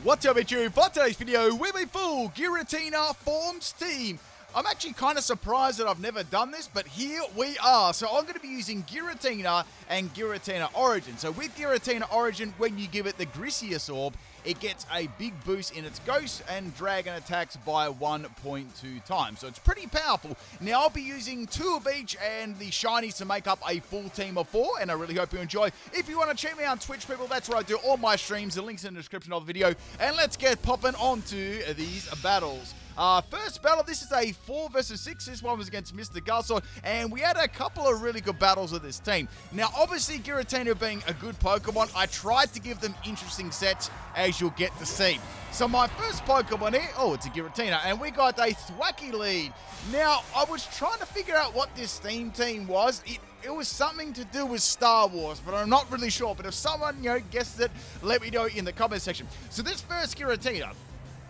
What's up, YouTube? For today's video, we're a full Giratina Forms team. I'm actually kind of surprised that I've never done this, but here we are. So I'm going to be using Giratina and Giratina Origin. So with Giratina Origin, when you give it the Grisius Orb, it gets a big boost in its Ghost and Dragon attacks by 1.2 times. So it's pretty powerful. Now I'll be using 2 of each and the shinies to make up a full team of 4, and I really hope you enjoy. If you want to check me out on Twitch, people, that's where I do all my streams. The link's in the description of the video. And let's get popping onto these battles. First battle, this is a 4 versus 6. This one was against Mr. Galsor, and we had a couple of really good battles with this team. Now, obviously, Giratina being a good Pokemon, I tried to give them interesting sets, as you'll get to see. So my first Pokemon here, oh, it's a Giratina, and we got a Thwacky lead. Now, I was trying to figure out what this team was. It was something to do with Star Wars, but I'm not really sure. But if someone, guessed it, let me know in the comment section. So this first Giratina,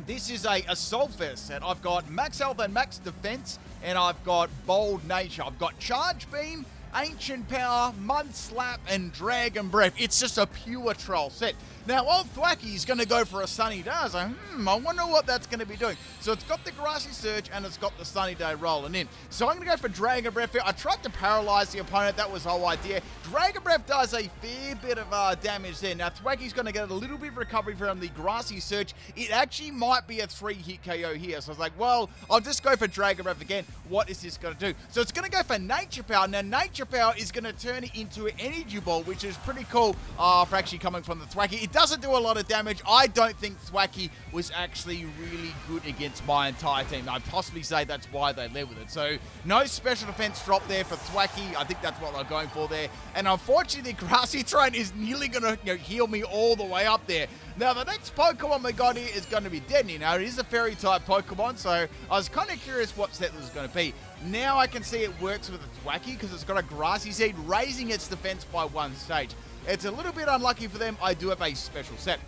this is a Assault Vest set. I've got Max Health and Max Defense, and I've got Bold Nature. I've got Charge Beam, Ancient Power, Mud Slap, and Dragon Breath. It's just a pure troll set. Now, old Thwacky is going to go for a Sunny Day. I was like, I wonder what that's going to be doing. So it's got the Grassy Surge, and it's got the Sunny Day rolling in. So I'm going to go for Dragon Breath here. I tried to paralyze the opponent. That was the whole idea. Dragon Breath does a fair bit of damage there. Now, Thwacky's going to get a little bit of recovery from the Grassy Surge. It actually might be a 3-hit KO here. So I was like, well, I'll just go for Dragon Breath again. What is this going to do? So it's going to go for Nature Power. Now, Nature Power is going to turn it into an Energy Ball, which is pretty cool for actually coming from the Thwacky. It doesn't do a lot of damage. I don't think Thwacky was actually really good against my entire team. I'd possibly say that's why they led with it. So no special defense drop there for Thwacky. I think that's what they're going for there. And unfortunately, the Grassy Terrain is nearly going to heal me all the way up there. Now, the next Pokemon we got here is going to be Dedenne. Now, it is a fairy type Pokemon, so I was kind of curious what set this was going to be. Now I can see it works with the Thwacky because it's got a Grassy Seed, raising its defense by 1 stage. It's a little bit unlucky for them. I do have a special set.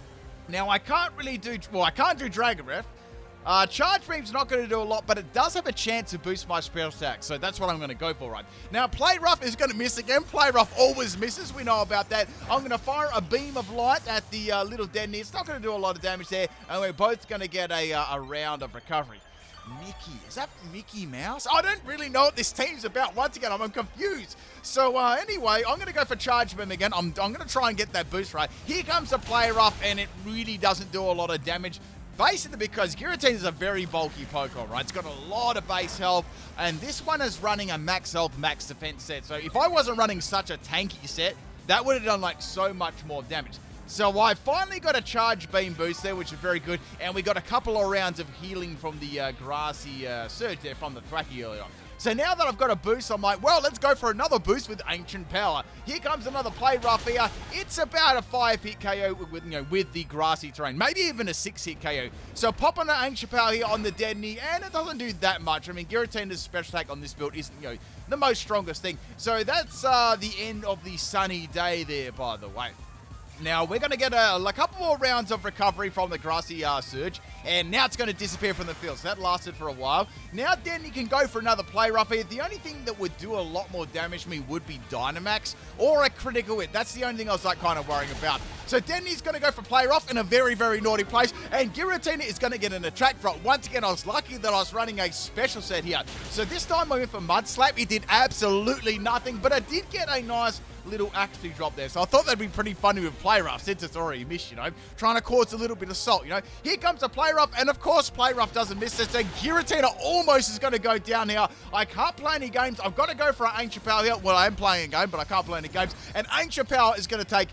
Now, I can't really do, I can't do Dragon Breath. Charge Beam's not going to do a lot, but it does have a chance to boost my spell attack, so that's what I'm going to go for, right? Now, Play Rough is going to miss again. Play Rough always misses. We know about that. I'm going to fire a Beam of Light at the little Dedenne. It's not going to do a lot of damage there, and we're both going to get a round of recovery. Mickey. Is that Mickey Mouse? I don't really know what this team's about. Once again, I'm confused. So anyway, I'm going to go for Charge Beam again. I'm going to try and get that boost right. Here comes the Play Rough, and it really doesn't do a lot of damage. Basically because Giratina is a very bulky Pokemon, right? It's got a lot of base health, and this one is running a max health, max defense set. So if I wasn't running such a tanky set, that would have done like so much more damage. So I finally got a Charge Beam boost there, which is very good, and we got a couple of rounds of healing from the Grassy Surge there from the Thwacky earlier on. So now that I've got a boost, I'm like, well, let's go for another boost with Ancient Power. Here comes another Play Rough here. It's about a 5-hit KO with the Grassy Terrain, maybe even a 6-hit KO. So popping an Ancient Power here on the Dedenne, and it doesn't do that much. I mean, Giratina's special attack on this build isn't, the most strongest thing. So that's the end of the Sunny Day there, by the way. Now, we're going to get a couple more rounds of recovery from the Grassy Surge, and now it's going to disappear from the field. So that lasted for a while. Now, Dedenne can go for another Play Rough here. The only thing that would do a lot more damage to me would be Dynamax or a Critical Hit. That's the only thing I was kind of worrying about. So Denne's going to go for Play Rough in a very, very naughty place, and Giratina is going to get an attack drop. Once again, I was lucky that I was running a special set here. So this time I went for Mud Slap. It did absolutely nothing, but I did get a nice little actually drop there. So I thought that'd be pretty funny with Play Rough since it's already missed, trying to cause a little bit of salt, Here comes the Play Rough, and of course Play Rough doesn't miss this. So Giratina almost is going to go down here. I can't play any games. I've got to go for an Ancient Power here. Well, I am playing a game, but I can't play any games. And Ancient Power is going to take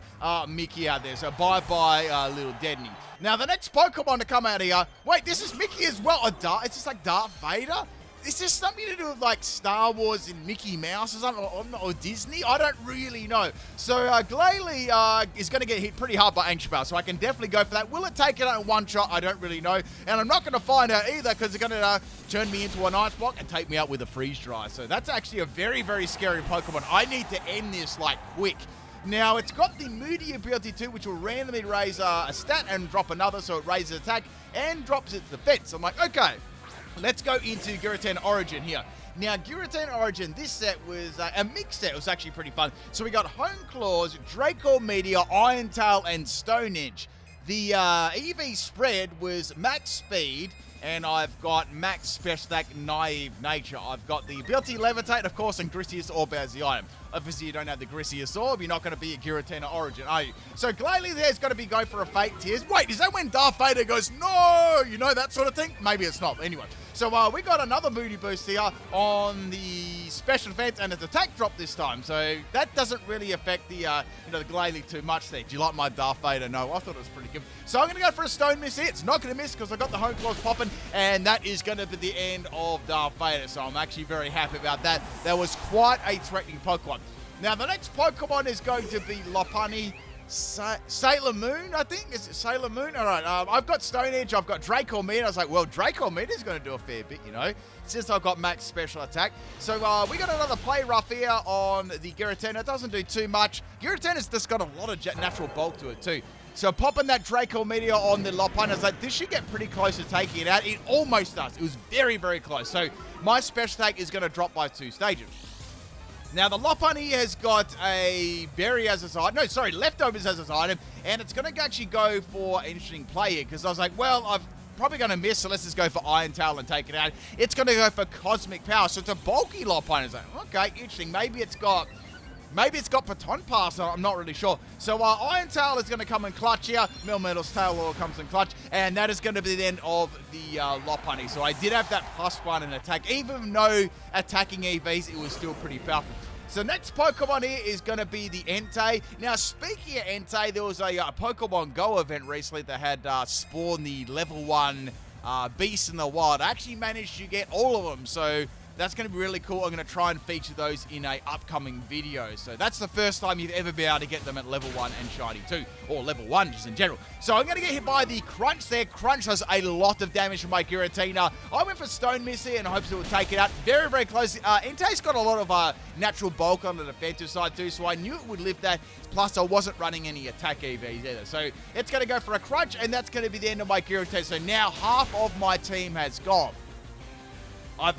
Mickey out there. So bye-bye, little Dedenne. Now, the next Pokemon to come out here, wait, this is Mickey as well. It's just like Darth Vader? Is this something to do with like Star Wars and Mickey Mouse or something, or Disney? I don't really know. So Glalie is going to get hit pretty hard by Ancient Power, so I can definitely go for that. Will it take it out in one shot? I don't really know. And I'm not going to find out either because it's going to turn me into an Ice Block and take me out with a Freeze Dry. So that's actually a very, very scary Pokemon. I need to end this like quick. Now, it's got the Moody ability too, which will randomly raise a stat and drop another, so it raises attack and drops its defense. I'm like, okay. Let's go into Giratina Origin here. Now, Giratina Origin, this set was a mixed set. It was actually pretty fun. So we got Hone Claws, Draco Meteor, Iron Tail, and Stone Edge. The EV spread was max speed, and I've got max special attack, naive nature. I've got the ability levitate, of course, and Griseous Orb as the item. Obviously, you don't have the Griseous Orb. You're not going to be a Giratina Origin, are you? So Glalie there's going to be go for a Fate Tears. Wait, is that when Darth Vader goes, no? You know, that sort of thing? Maybe it's not. Anyway, so we got another moody boost here on the special defense and its attack drop this time. So that doesn't really affect the, the Glalie too much there. Do you like my Darth Vader? No, I thought it was pretty good. So I'm going to go for a Stone Miss here. It's not going to miss because I got the Home Claws popping, and that is going to be the end of Darth Vader. So I'm actually very happy about that. That was quite a threatening Pokemon. Now, the next Pokemon is going to be Lopunny Sailor Moon, I think. Is it Sailor Moon? All right, I've got Stone Edge, I've got Draco Meat. I was like, well, Draco Meat is going to do a fair bit, you know, since I've got max special attack. So we got another play rough here on the Giratina. It doesn't do too much. Giratina's just got a lot of natural bulk to it, too. So popping that Draco Meteor on the Lopunny, I was like, this should get pretty close to taking it out. It almost does. It was very, very close. So my special attack is going to drop by 2 stages. Now, the Lopunny has got a berry as its item. No, sorry, leftovers as its item. And it's going to actually go for an interesting play here. Because I was like, well, I'm probably going to miss. So let's just go for Iron Tail and take it out. It's going to go for Cosmic Power. So it's a bulky Lopunny. It's like, okay, interesting. Maybe it's got Baton Pass, I'm not really sure. So Iron Tail is going to come in clutch here. Melmetal's Tail comes in clutch. And that is going to be the end of the Lopunny. So I did have that +1 in attack. Even with no attacking EVs, it was still pretty powerful. So next Pokemon here is going to be the Entei. Now, speaking of Entei, there was a Pokemon Go event recently that had spawned the level 1 beasts in the wild. I actually managed to get all of them. So that's going to be really cool. I'm going to try and feature those in a upcoming video. So that's the first time you've ever been able to get them at level 1 and shiny 2, or level 1 just in general. So I'm going to get hit by the Crunch there. Crunch does a lot of damage from my Giratina. I went for Stone Miss here and hopes it will take it out. Very, very close. Entei's got a lot of natural bulk on the defensive side too, so I knew it would lift that. Plus, I wasn't running any attack EVs either. So it's going to go for a Crunch, and that's going to be the end of my Giratina. So now half of my team has gone. I've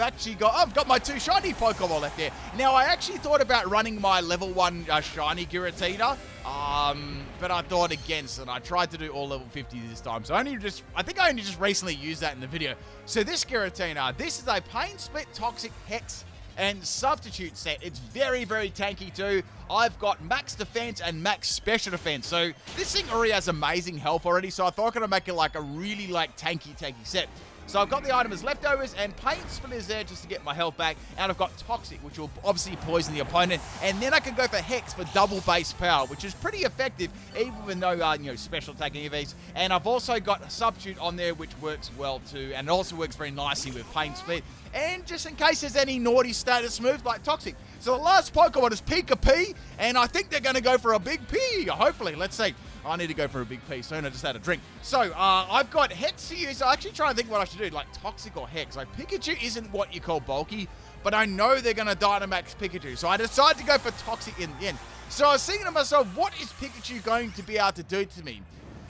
got my 2 shiny Pokemon left there. Now, I actually thought about running my level 1 shiny Giratina, but I thought against it. I tried to do all level 50 this time. So I think I only just recently used that in the video. So this Giratina, this is a Pain Split, Toxic, Hex, and Substitute set. It's very, very tanky too. I've got max defense and max special defense. So this thing already has amazing health already. So I thought I could make it like a really tanky set. So I've got the item as leftovers, and Pain Split is there just to get my health back. And I've got Toxic, which will obviously poison the opponent. And then I can go for Hex for double base power, which is pretty effective, even with no special attacking EVs. And I've also got Substitute on there, which works well too. And it also works very nicely with Pain Split. And just in case there's any naughty status moves like Toxic. So the last Pokemon is Pika P, and I think they're going to go for a big P, hopefully. Let's see. I need to go for a big P soon. I just had a drink. So, I've got Hex to use. I'm actually trying to think what I should do, like Toxic or Hex. Like, Pikachu isn't what you call bulky, but I know they're going to Dynamax Pikachu. So I decided to go for Toxic in the end. So I was thinking to myself, what is Pikachu going to be able to do to me?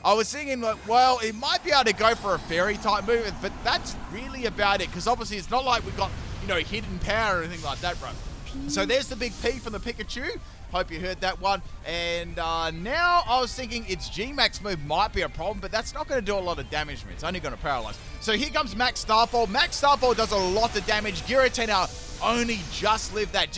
I was thinking, like, well, it might be able to go for a Fairy-type move, but that's really about it, because obviously it's not like we've got, hidden power or anything like that, bro. So there's the big P from the Pikachu. Hope you heard that one. And now I was thinking its G-Max move might be a problem, but that's not going to do a lot of damage to me. It's only going to paralyze. So here comes Max Starfall. Max Starfall does a lot of damage. Giratina only just lived that.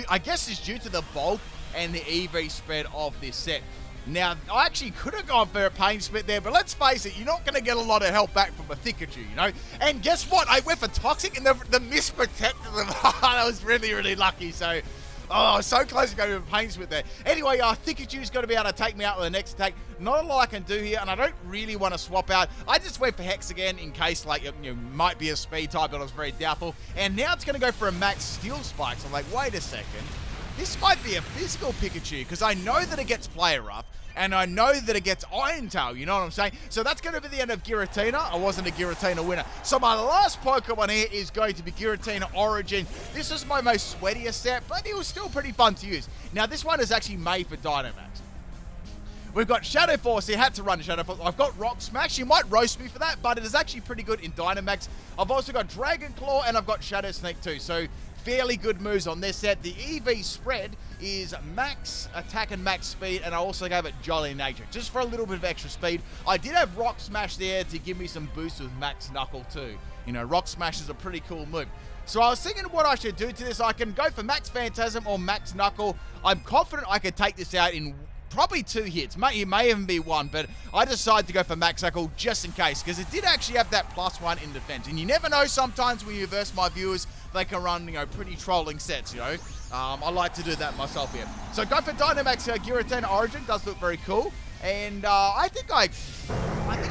I guess it's due to the bulk and the EV spread of this set. Now, I actually could have gone for a Pain Split there, but let's face it, you're not going to get a lot of health back from a Pikachu, And guess what? I went for Toxic, and the Mist protected them. I was really, really lucky, so... Oh, so close to going with a Pain Split there. Anyway, Pikachu's got to be able to take me out with the next attack. Not a lot I can do here, and I don't really want to swap out. I just went for Hex again in case, might be a speed type, but I was very doubtful. And now it's going to go for a Max Steel Spike. So I'm like, wait a second. This might be a physical Pikachu, because I know that it gets Player Rough, and I know that it gets Iron Tail, you know what I'm saying? So that's going to be the end of Giratina. I wasn't a Giratina winner. So my last Pokemon here is going to be Giratina Origin. This is my most sweatiest set, but it was still pretty fun to use. Now, this one is actually made for Dynamax. We've got Shadow Force here, had to run Shadow Force. I've got Rock Smash. You might roast me for that, but it is actually pretty good in Dynamax. I've also got Dragon Claw, and I've got Shadow Sneak too. So fairly good moves on this set. The EV spread is max attack and max speed, and I also gave it Jolly Nature, just for a little bit of extra speed. I did have Rock Smash there to give me some boost with Max Knuckle too. You know, Rock Smash is a pretty cool move. So I was thinking what I should do to this. I can go for Max Phantasm or Max Knuckle. I'm confident I could take this out in probably 2 hits. It may even be 1, but I decided to go for Max Knuckle just in case, because it did actually have that +1 in defense. And you never know, sometimes when you verse my viewers, they can run, you know, pretty trolling sets, you know. I like to do that myself here. So go for Dynamax Giratina Origin, does look very cool. And I think I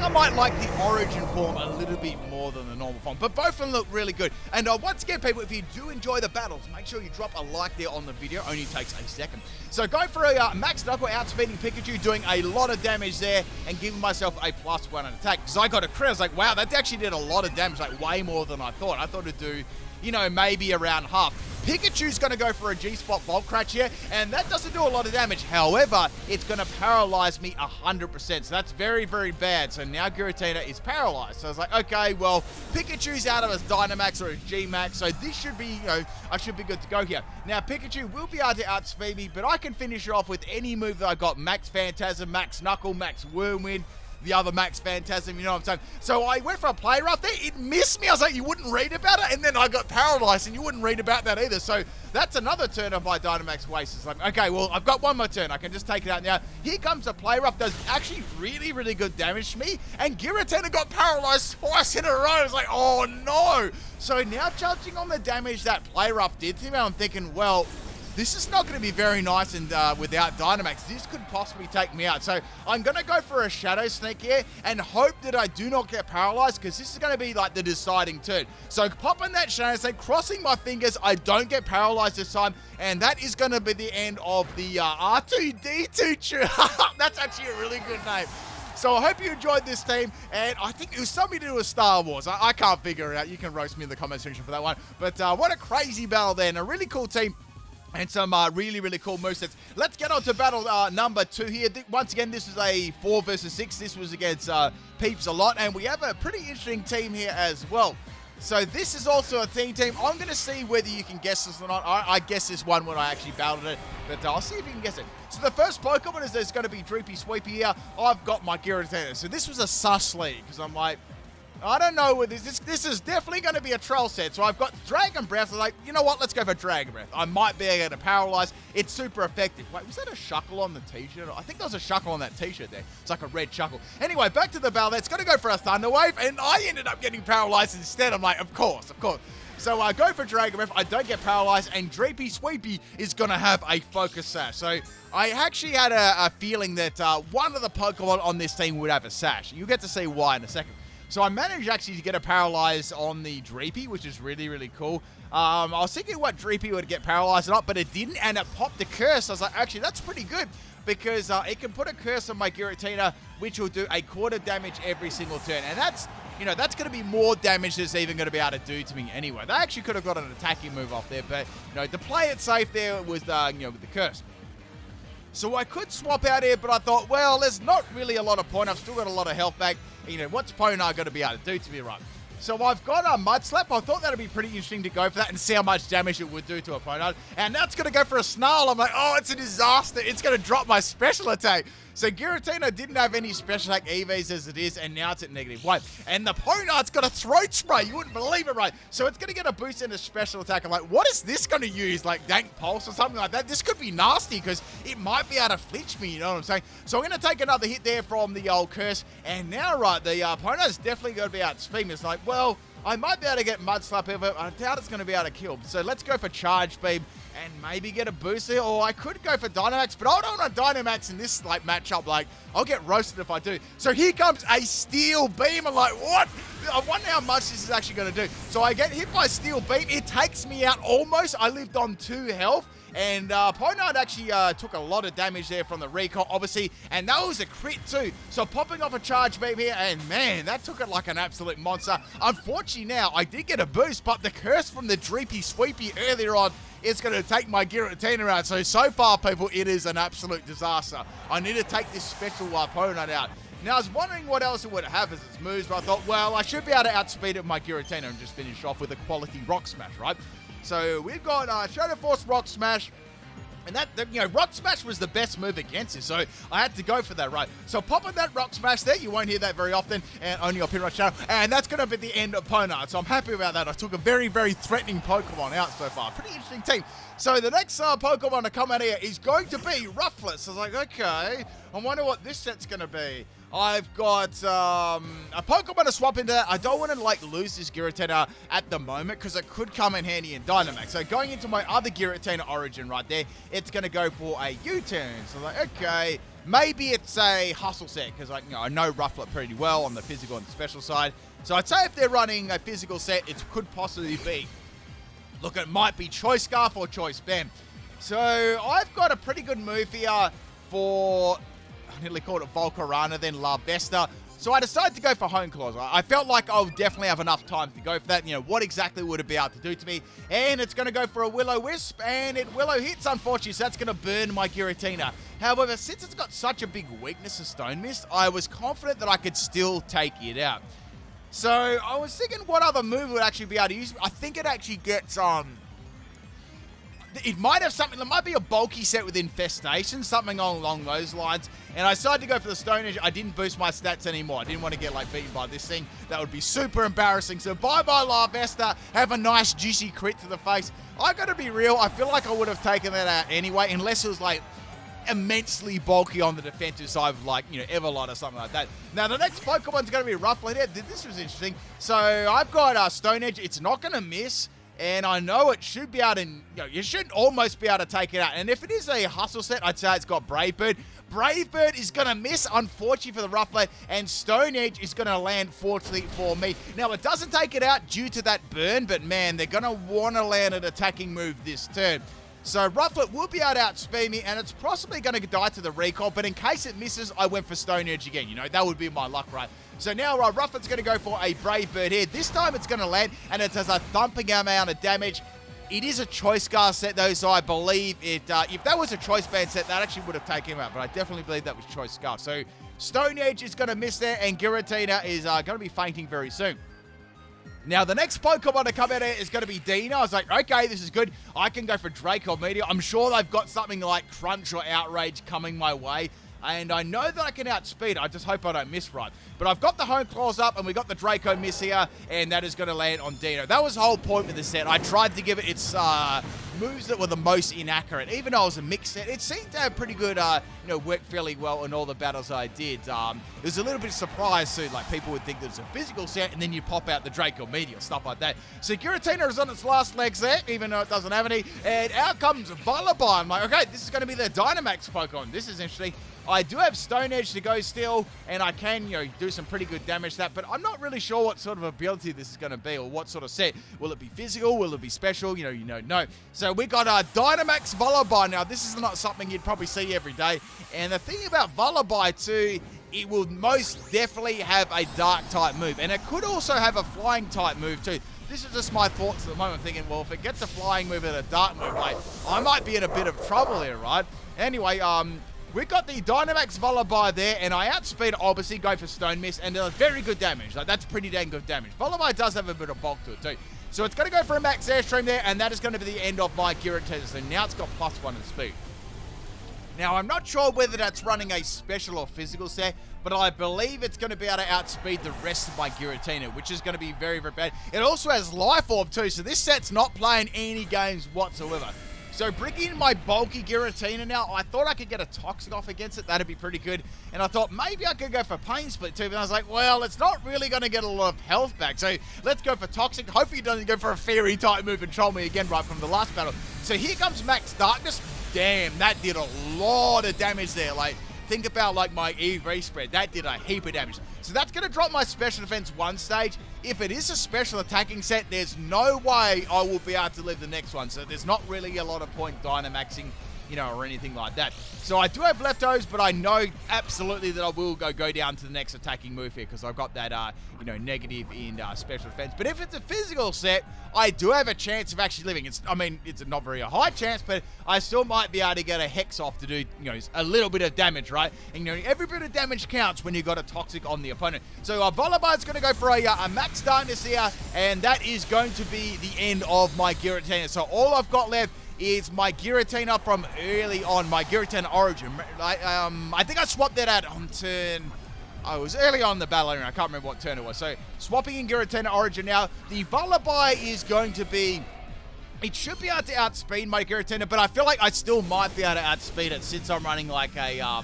might like the Origin form a little bit more than the normal form, but both of them look really good. And once again, people, if you do enjoy the battles, make sure you drop a like there on the video. Only takes a second. So go for a Max Knuckle, outspeeding Pikachu, doing a lot of damage there, and giving myself a +1 in attack. Because I got a crit, I was like, wow, that actually did a lot of damage, like way more than I thought. I thought it'd do, you know, maybe around half. Pikachu's going to go for a G-Spot Volt Cratch here, and that doesn't do a lot of damage. However, it's going to paralyze me 100%, so that's very, very bad. So now Giratina is paralyzed. So I was like, okay, well, Pikachu's out of his Dynamax or his G-Max, so this should be, you know, I should be good to go here. Now, Pikachu will be able to outspeed me, but I can finish it off with any move that I got. Max Phantasm, Max Knuckle, Max Whirlwind, the other Max Phantasm, you know what I'm saying? So I went for a play rough there. It missed me. I was like, you wouldn't read about it? And then I got paralyzed, and you wouldn't read about that either. So that's another turn of my Dynamax waste. It's like, okay, well, I've got one more turn. I can just take it out now. Here comes a play rough. Does actually really, really good damage to me. And Giratina got paralyzed twice in a row. I was like, oh, no. So now judging on the damage that play rough did to me, I'm thinking, well, this is not going to be very nice, and without Dynamax, this could possibly take me out. So I'm going to go for a Shadow Sneak here and hope that I do not get paralyzed, because this is going to be like the deciding turn. So popping that Shadow Sneak, crossing my fingers, I don't get paralyzed this time, and that is going to be the end of the R2-D2. That's actually a really good name. So I hope you enjoyed this team, and I think it was something to do with Star Wars. I can't figure it out. You can roast me in the comment section for that one. But what a crazy battle there, and a really cool team. And some really, really cool movesets. Let's get on to battle number 2 here. Once again, this is a 4 versus 6. This was against Peeps a lot. And we have a pretty interesting team here as well. So this is also a team. I'm going to see whether you can guess this or not. I guess this one when I actually battled it. But I'll see if you can guess it. So the first Pokemon is there's going to be Droopy Sweepy here. I've got my Giratina. So this was a sus league. Because I'm like, I don't know what this is definitely going to be a troll set. So I've got Dragon Breath. I'm like, you know what? Let's go for Dragon Breath. I might be able to paralyze. It's super effective. Wait, was that a Shuckle on the t-shirt? I think there was a Shuckle on that t-shirt there. It's like a red Shuckle. Anyway, back to the battle. It's going to go for a Thunder Wave, and I ended up getting paralyzed instead. I'm like, of course. So I go for Dragon Breath. I don't get paralyzed, and Droopy Sweepy is going to have a Focus Sash. So I actually had a feeling that one of the Pokemon on this team would have a Sash. You'll get to see why in a second. So I managed actually to get a paralyze on the Dreepy, which is really, really cool. I was thinking what Dreepy would get paralyzed or not, but it didn't, and it popped a curse. I was like, actually, that's pretty good, because it can put a curse on my Giratina, which will do a quarter damage every single turn. And that's, you know, that's going to be more damage than it's even going to be able to do to me anyway. They actually could have got an attacking move off there, but, you know, to play it safe there was, you know, with the curse. So I could swap out here, but I thought, well, there's not really a lot of point. I've still got a lot of health back. You know, what's Ponar going to be able to do to me, right? So I've got a Mud Slap. I thought that would be pretty interesting to go for that and see how much damage it would do to a Ponar. And now it's going to go for a Snarl. I'm like, oh, it's a disaster. It's going to drop my special attack. So Giratina didn't have any special attack EVs as it is, and now it's at -1. And the Ponar's got a Throat Spray. You wouldn't believe it, right? So it's going to get a boost in a special attack. I'm like, what is this going to use? Like Dank Pulse or something like that? This could be nasty, because it might be able to flinch me, you know what I'm saying? So I'm going to take another hit there from the old curse. And now, right, the Ponar's definitely going to be outspeed me. It's like, well, I might be able to get Mud Slap over it. I doubt it's going to be able to kill. So let's go for Charge Beam and maybe get a boost here. Or I could go for Dynamax, but I don't want Dynamax in this like matchup. Like, I'll get roasted if I do. So here comes a Steel Beam. I'm like, what? I wonder how much this is actually going to do. So I get hit by Steel Beam. It takes me out almost. I lived on 2 health. And Ponard actually took a lot of damage there from the recall, obviously, and that was a crit too. So popping off a Charge Beam here, and man, that took it like an absolute monster. Unfortunately now, I did get a boost, but the curse from the Dreepy Sweepy earlier on is going to take my Giratina out. So far, people, it is an absolute disaster. I need to take this special Ponard out. Now, I was wondering what else it would have as its moves, but I thought, well, I should be able to outspeed it with my Giratina and just finish off with a quality Rock Smash, right? So we've got Shadow Force Rock Smash. And that, Rock Smash was the best move against it, so I had to go for that, right? So popping that Rock Smash there, you won't hear that very often, and only on Pinrush Shadow, and that's going to be the end of Ponard, so I'm happy about that. I took a very, very threatening Pokemon out so far. Pretty interesting team. So the next Pokemon to come out here is going to be Ruffles. I was like, okay, I wonder what this set's going to be. I've got a Pokemon to swap into that. I don't want to lose this Giratina at the moment because it could come in handy in Dynamax. So going into my other Giratina Origin right there, it's going to go for a U-turn. So like, okay, maybe it's a Hustle set because I know Rufflet pretty well on the physical and the special side. So I'd say if they're running a physical set, it could possibly be. Look, it might be Choice Scarf or Choice Band. So I've got a pretty good move here for... I nearly called it Volcarona, then La Vesta. So I decided to go for Hone Claws. I felt like I would definitely have enough time to go for that. What exactly would it be able to do to me? And it's going to go for a Will-O-Wisp, and it Willow-hits, unfortunately, so that's going to burn my Giratina. However, since it's got such a big weakness of Stone Mist, I was confident that I could still take it out. So I was thinking what other move would actually be able to use. I think it actually gets... It might have something, it might be a bulky set with Infestation, something along those lines. And I decided to go for the Stone Edge. I didn't boost my stats anymore. I didn't want to get beaten by this thing. That would be super embarrassing. So bye-bye La Vesta. Have a nice juicy crit to the face. I gotta be real, I feel like I would have taken that out anyway, unless it was immensely bulky on the defensive side of Everlight or something like that. Now the next Pokemon's gonna be Rufflet. This was interesting. So I've got Stone Edge. It's not gonna miss. And I know it should be able to, you should almost be able to take it out. And if it is a Hustle set, I'd say it's got Brave Bird. Brave Bird is going to miss, unfortunately, for the Rufflet. And Stone Edge is going to land, fortunately, for me. Now, it doesn't take it out due to that burn. But, man, they're going to want to land an attacking move this turn. So Rufflet will be able to outspeed me, and it's possibly going to die to the recall. But in case it misses, I went for Stone Edge again. That would be my luck, right? So now Rufflet's going to go for a Brave Bird here. This time it's going to land, and it does a thumping amount of damage. It is a Choice Scarf set, though, so I believe it. If that was a Choice Band set, that actually would have taken him out. But I definitely believe that was Choice Scarf. So Stone Edge is going to miss there, and Giratina is going to be fainting very soon. Now, the next Pokemon to come out here is going to be Dina. I was like, okay, this is good. I can go for Draco Meteor. I'm sure they've got something like Crunch or Outrage coming my way. And I know that I can outspeed. I just hope I don't miss right. But I've got the Hone Claws up, and we got the Draco Miss here, and that is going to land on Dino. That was the whole point with the set. I tried to give it its moves that were the most inaccurate. Even though it was a mixed set, it seemed to have pretty good, work fairly well in all the battles I did. It was a little bit surprised too. People would think that it's a physical set, and then you pop out the Draco Meteor, stuff like that. So Giratina is on its last legs there, even though it doesn't have any. And out comes Vullaby. I'm like, okay, this is going to be the Dynamax Pokemon. This is interesting. I do have Stone Edge to go still, and I can, do some pretty good damage to that, but I'm not really sure what sort of ability this is going to be, or what sort of set. Will it be physical? Will it be special? No. So we got Dynamax Vullaby. Now, this is not something you'd probably see every day, and the thing about Vullaby too, it will most definitely have a dark type move, and it could also have a flying type move too. This is just my thoughts at the moment, thinking, well, if it gets a flying move and a dark move, I might be in a bit of trouble here, right? Anyway, we've got the Dynamax Vullaby there, and I outspeed, obviously, go for Stone Mist, and does very good damage. That's pretty dang good damage. Vullaby does have a bit of bulk to it, too. So it's going to go for a Max Airstream there, and that is going to be the end of my Giratina. So now it's got +1 in speed. Now, I'm not sure whether that's running a special or physical set, but I believe it's going to be able to outspeed the rest of my Giratina, which is going to be very, very bad. It also has Life Orb, too, so this set's not playing any games whatsoever. So bringing in my bulky Giratina now, I thought I could get a Toxic off against it. That'd be pretty good. And I thought maybe I could go for Pain Split too, but I was like, well, it's not really going to get a lot of health back. So let's go for Toxic. Hopefully it doesn't go for a Fairy type move and troll me again right from the last battle. So here comes Max Darkness. Damn, that did a lot of damage there. Think about my EV spread. That did a heap of damage. So that's going to drop my special defense 1 stage. If it is a special attacking set, there's no way I will be able to live the next one. So there's not really a lot of point Dynamaxing or anything like that. So I do have leftovers, but I know absolutely that I will go down to the next attacking move here because I've got that, negative in special defense. But if it's a physical set, I do have a chance of actually living. It's not very a high chance, but I still might be able to get a Hex off to do, a little bit of damage, right? And, every bit of damage counts when you got a Toxic on the opponent. So Volibear's going to go for a Max Darkness here, and that is going to be the end of my Giratina. So all I've got left is my Giratina from early on, my Giratina Origin. I think I swapped that out on turn... it was early on in the battle arena. I can't remember what turn it was. So swapping in Giratina Origin now. The Volibear is going to be... It should be able to outspeed my Giratina, but I feel like I still might be able to outspeed it since I'm running like a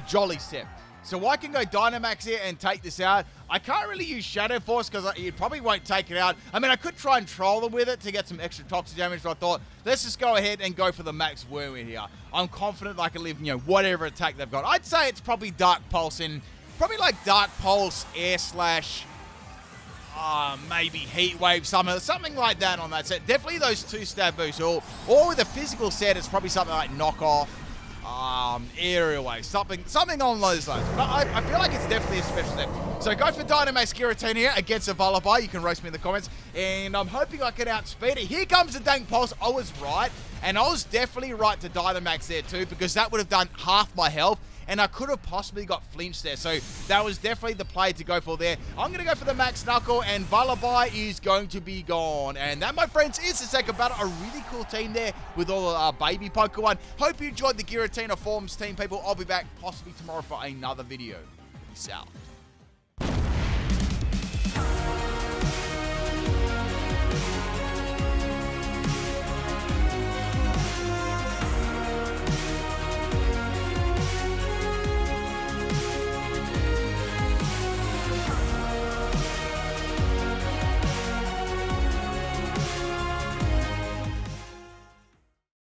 Jolly set. So I can go Dynamax here and take this out. I can't really use Shadow Force because it probably won't take it out. I mean, I could try and troll them with it to get some extra toxic damage, but I thought, let's just go ahead and go for the Max Wormwood here. I'm confident that I can live, whatever attack they've got. I'd say it's probably Dark Pulse in, probably like Dark Pulse, Air Slash, maybe Heat Wave, something like that on that set. Definitely those 2 stab boosts, or with a physical set, it's probably something like Knock Off. Aerial Wave, something on those lines. But I feel like it's definitely a special step. So go for Dynamax Giratina here against a Volibear. You can roast me in the comments. And I'm hoping I can outspeed it. Here comes the Dank Pulse. I was right. And I was definitely right to Dynamax there too, because that would have done half my health. And I could have possibly got flinched there. So that was definitely the play to go for there. I'm going to go for the Max Knuckle, and Volibear is going to be gone. And that, my friends, is the second battle. A really cool team there with all the baby Pokemon. Hope you enjoyed the Giratina Forms team, people. I'll be back possibly tomorrow for another video. Peace out.